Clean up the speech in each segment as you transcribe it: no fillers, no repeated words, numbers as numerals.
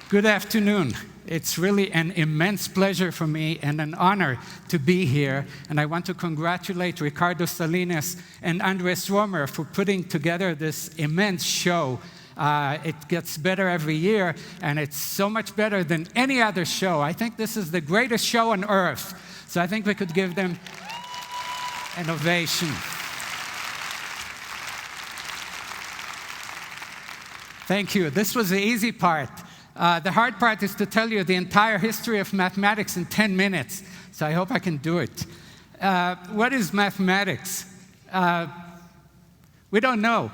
Good afternoon. It's really an immense pleasure for me and an honor to be here. And I want to congratulate Ricardo Salinas and Andrés Roemer for putting together this immense show. It gets better every year, and it's so much better than any other show. I think this is the greatest show on earth. So I think we could give them an ovation. Thank you. This was the easy part. The hard part is to tell you the entire history of mathematics in 10 minutes, so I hope I can do it. What is mathematics? We don't know.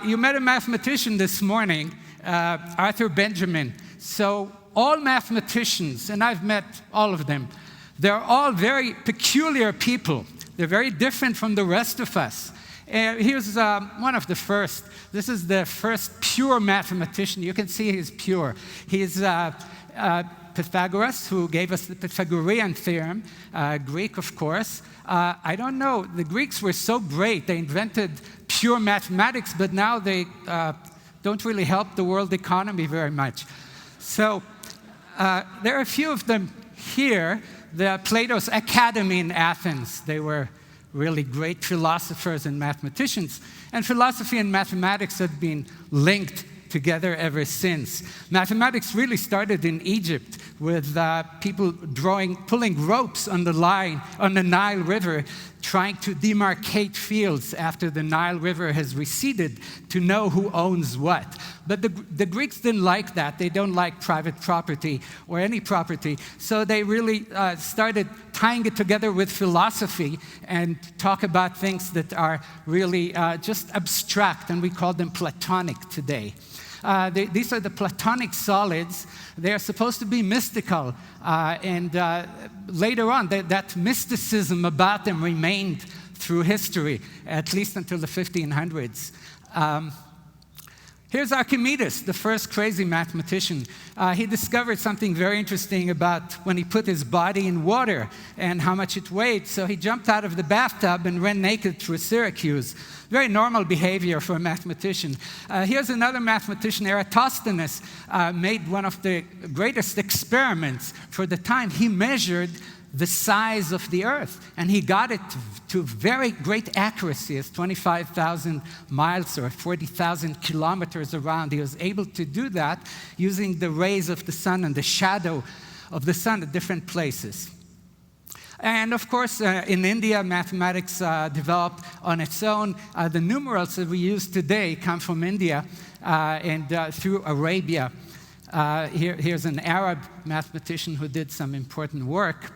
You met a mathematician this morning, Arthur Benjamin. So all mathematicians, and I've met all of them, they're all very peculiar people. They're very different from the rest of us. Here's one of the first. This is the first pure mathematician. You can see he's pure. He's Pythagoras, who gave us the Pythagorean theorem, Greek, of course. I don't know. The Greeks were so great. They invented pure mathematics, but now they don't really help the world economy very much. So there are a few of them here. Plato's Academy in Athens. They were really great philosophers and mathematicians. And philosophy and mathematics have been linked together ever since. Mathematics really started in Egypt with people pulling ropes on the Nile River, trying to demarcate fields after the Nile River has receded to know who owns what. But the Greeks didn't like that. They don't like private property or any property. So they really started tying it together with philosophy and talk about things that are really just abstract, and we call them Platonic today. These are the Platonic Solids. They are supposed to be mystical, and later on, that mysticism about them remained through history, at least until the 1500s. Here's Archimedes, the first crazy mathematician. He discovered something very interesting about when he put his body in water and how much it weighed. So he jumped out of the bathtub and ran naked through Syracuse. Very normal behavior for a mathematician. Here's another mathematician, Eratosthenes, made one of the greatest experiments for the time. He measured the size of the Earth, and he got it to very great accuracy, as 25,000 miles or 40,000 kilometers around. He was able to do that using the rays of the sun and the shadow of the sun at different places. And of course, in India, mathematics developed on its own. The numerals that we use today come from India and through Arabia. Here's an Arab mathematician who did some important work.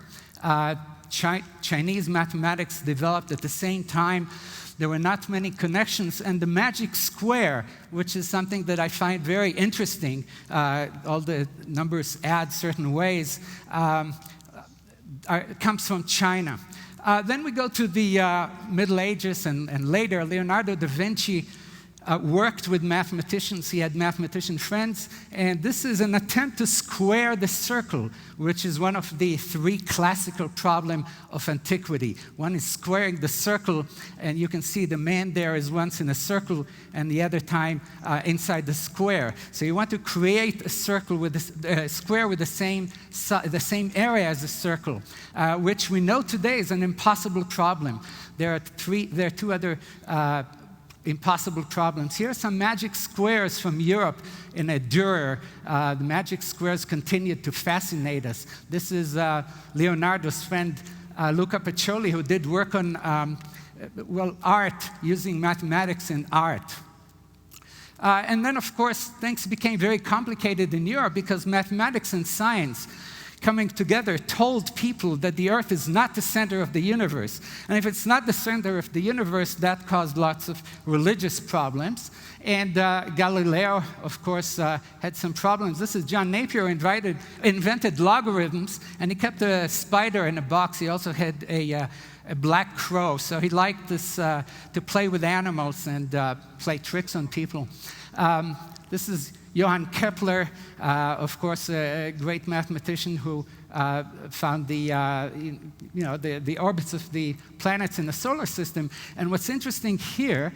Chinese mathematics developed at the same time. There were not many connections, and the magic square, which is something that I find very interesting, all the numbers add certain ways, comes from China. Then we go to the Middle Ages and later. Leonardo Da Vinci worked with mathematicians. He had mathematician friends, and this is an attempt to square the circle, which is one of the three classical problems of antiquity. One is squaring the circle, and you can see the man there is once in a circle and the other time inside the square. So you want to create a circle with a square with the same area as a circle, which we know today is an impossible problem. There are two other impossible problems. Here are some magic squares from Europe in a Dürer. The magic squares continued to fascinate us. This is Leonardo's friend Luca Pacioli, who did work on art, using mathematics in art. And then, of course, things became very complicated in Europe because mathematics and science coming together told people that the Earth is not the center of the universe. And if it's not the center of the universe, that caused lots of religious problems. And Galileo, of course, had some problems. This is John Napier invented logarithms, and he kept a spider in a box. He also had a black crow. So he liked this to play with animals and play tricks on people. This is Johann Kepler, of course, a great mathematician who found the orbits of the planets in the solar system. And what's interesting here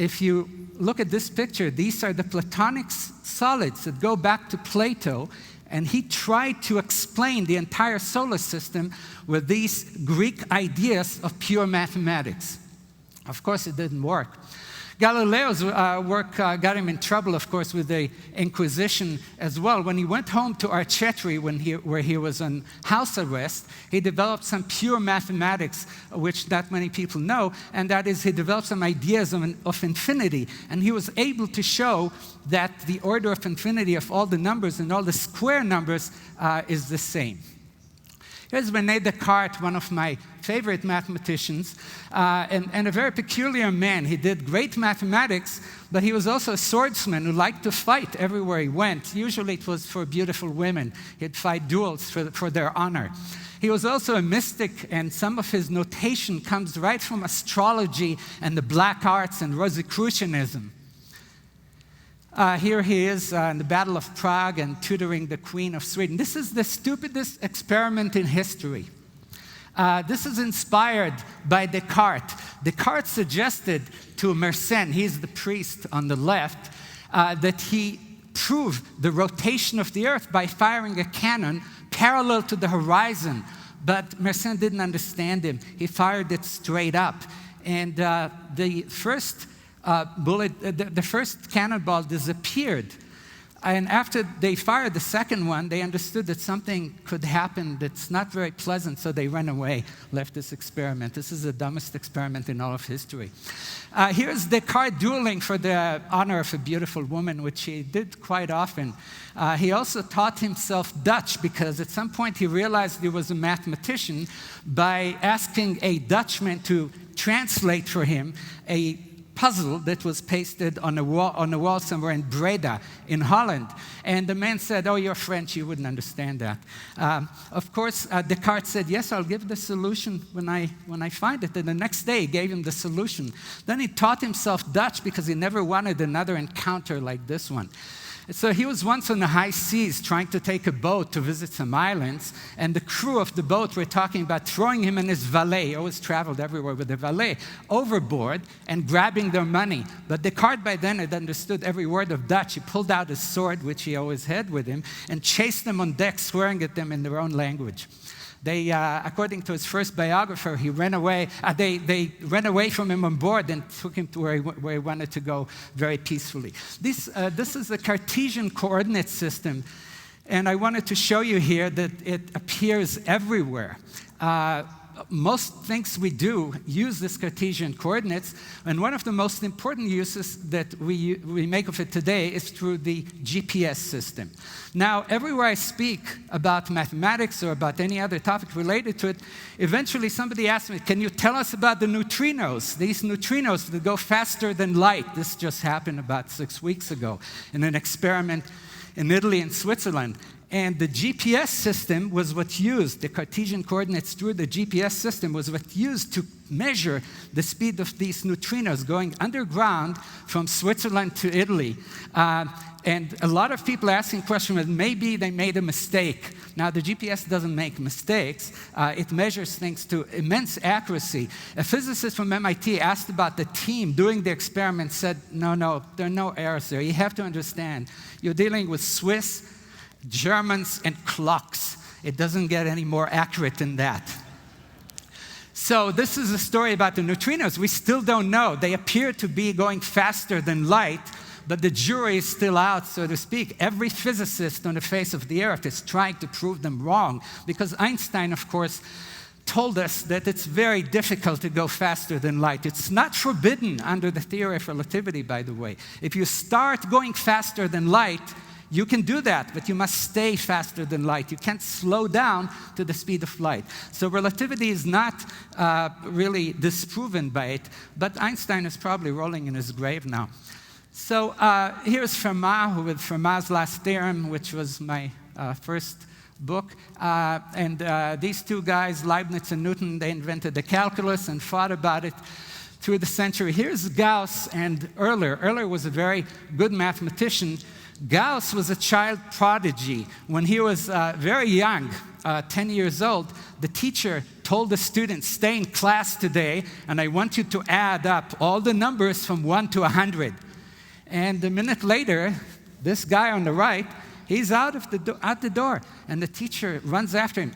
if you look at this picture, these are the Platonic solids that go back to Plato, and he tried to explain the entire solar system with these Greek ideas of pure mathematics. Of course, it didn't work. Galileo's work got him in trouble, of course, with the Inquisition as well. When he went home to Arcetri, where he was on house arrest, he developed some pure mathematics, which not many people know, and that is he developed some ideas of infinity. And he was able to show that the order of infinity of all the numbers and all the square numbers is the same. Here's René Descartes, one of my favorite mathematicians, and a very peculiar man. He did great mathematics, but he was also a swordsman who liked to fight everywhere he went. Usually it was for beautiful women. He'd fight duels for their honor. He was also a mystic, and some of his notation comes right from astrology and the black arts and Rosicrucianism. Here he is in the Battle of Prague and tutoring the Queen of Sweden. This is the stupidest experiment in history. This is inspired by Descartes. Descartes suggested to Mersenne, he's the priest on the left, that he prove the rotation of the Earth by firing a cannon parallel to the horizon. But Mersenne didn't understand him. He fired it straight up. And the first the first cannonball disappeared. And after they fired the second one, they understood that something could happen that's not very pleasant, so they ran away, left this experiment. This is the dumbest experiment in all of history. Here's Descartes dueling for the honor of a beautiful woman, which he did quite often. He also taught himself Dutch because at some point he realized he was a mathematician by asking a Dutchman to translate for him a puzzle that was pasted on a wall somewhere in Breda, in Holland. And the man said, "Oh, you're French, you wouldn't understand that." Of course, Descartes said, "Yes, I'll give the solution when I find it." And the next day, he gave him the solution. Then he taught himself Dutch because he never wanted another encounter like this one. So he was once on the high seas trying to take a boat to visit some islands, and the crew of the boat were talking about throwing him and his valet, he always traveled everywhere with a valet, overboard and grabbing their money. But Descartes by then had understood every word of Dutch. He pulled out his sword, which he always had with him, and chased them on deck, swearing at them in their own language. They, according to his first biographer, he ran away. They ran away from him on board and took him to where he wanted to go very peacefully. This is the Cartesian coordinate system, and I wanted to show you here that it appears everywhere. Most things we do use this Cartesian coordinates, and one of the most important uses that we make of it today is through the GPS system. Now, everywhere I speak about mathematics or about any other topic related to it, eventually somebody asks me, "Can you tell us about the neutrinos, these neutrinos that go faster than light?" This just happened about 6 weeks ago in an experiment in Italy and Switzerland. And the GPS system was what's used, the Cartesian coordinates through the GPS system was what's used to measure the speed of these neutrinos going underground from Switzerland to Italy. And a lot of people are asking questions, maybe they made a mistake. Now, the GPS doesn't make mistakes. It measures things to immense accuracy. A physicist from MIT asked about the team doing the experiment, said, no, there are no errors there. You have to understand, you're dealing with Swiss, Germans, and clocks. It doesn't get any more accurate than that. So this is a story about the neutrinos. We still don't know. They appear to be going faster than light, but the jury is still out, so to speak. Every physicist on the face of the earth is trying to prove them wrong, because Einstein, of course, told us that it's very difficult to go faster than light. It's not forbidden under the theory of relativity, by the way. If you start going faster than light, you can do that, but you must stay faster than light. You can't slow down to the speed of light. So relativity is not really disproven by it, but Einstein is probably rolling in his grave now. So here's Fermat with Fermat's Last Theorem, which was my first book. And these two guys, Leibniz and Newton, they invented the calculus and fought about it through the century. Here's Gauss and Euler. Euler was a very good mathematician. Gauss was a child prodigy. When he was very young, 10 years old, the teacher told the students, stay in class today, and I want you to add up all the numbers from 1 to 100. And a minute later, this guy on the right, he's out the door. And the teacher runs after him,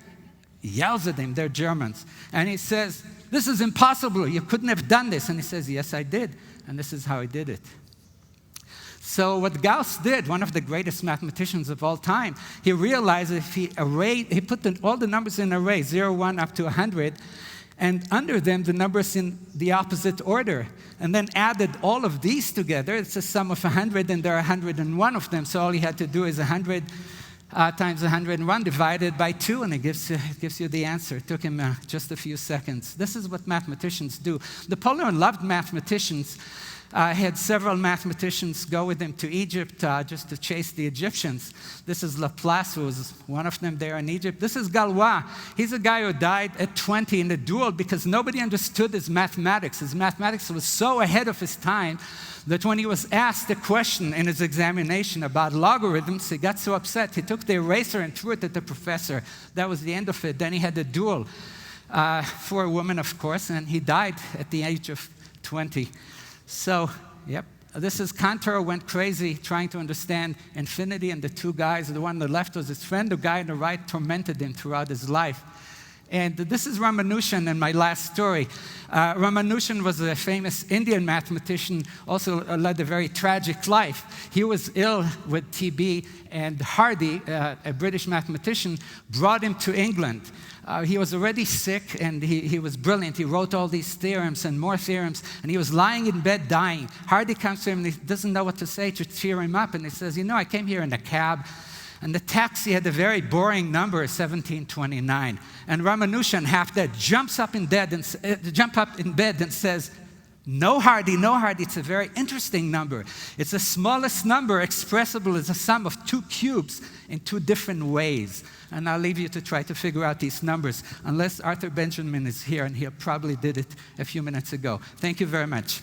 yells at him, they're Germans. And he says, this is impossible, you couldn't have done this. And he says, yes, I did, and this is how I did it. So what Gauss did, one of the greatest mathematicians of all time, he realized if he put all the numbers in an array, 0, 1, up to 100, and under them the numbers in the opposite order, and then added all of these together. It's a sum of 100, and there are 101 of them, so all he had to do is 100 times 101 divided by 2, and it gives you the answer. It took him just a few seconds. This is what mathematicians do. Napoleon loved mathematicians. Had several mathematicians go with him to Egypt just to chase the Egyptians. This is Laplace, who was one of them there in Egypt. This is Galois. He's a guy who died at 20 in a duel because nobody understood his mathematics. His mathematics was so ahead of his time that when he was asked a question in his examination about logarithms, he got so upset, he took the eraser and threw it at the professor. That was the end of it. Then he had a duel for a woman, of course, and he died at the age of 20. So, yep, this is Cantor went crazy trying to understand infinity, and the two guys, the one on the left was his friend, the guy on the right tormented him throughout his life. And this is Ramanujan in my last story. Ramanujan was a famous Indian mathematician, also led a very tragic life. He was ill with TB, and Hardy, a British mathematician, brought him to England. He was already sick, and he was brilliant. He wrote all these theorems and more theorems, and he was lying in bed dying. Hardy comes to him, and he doesn't know what to say to cheer him up, and he says, I came here in a cab, and the taxi had a very boring number, 1729. And Ramanujan, half dead, jumps up in bed and says, no, Hardy, it's a very interesting number. It's the smallest number expressible as a sum of 2 cubes in 2 different ways. And I'll leave you to try to figure out these numbers, unless Arthur Benjamin is here, and he probably did it a few minutes ago. Thank you very much.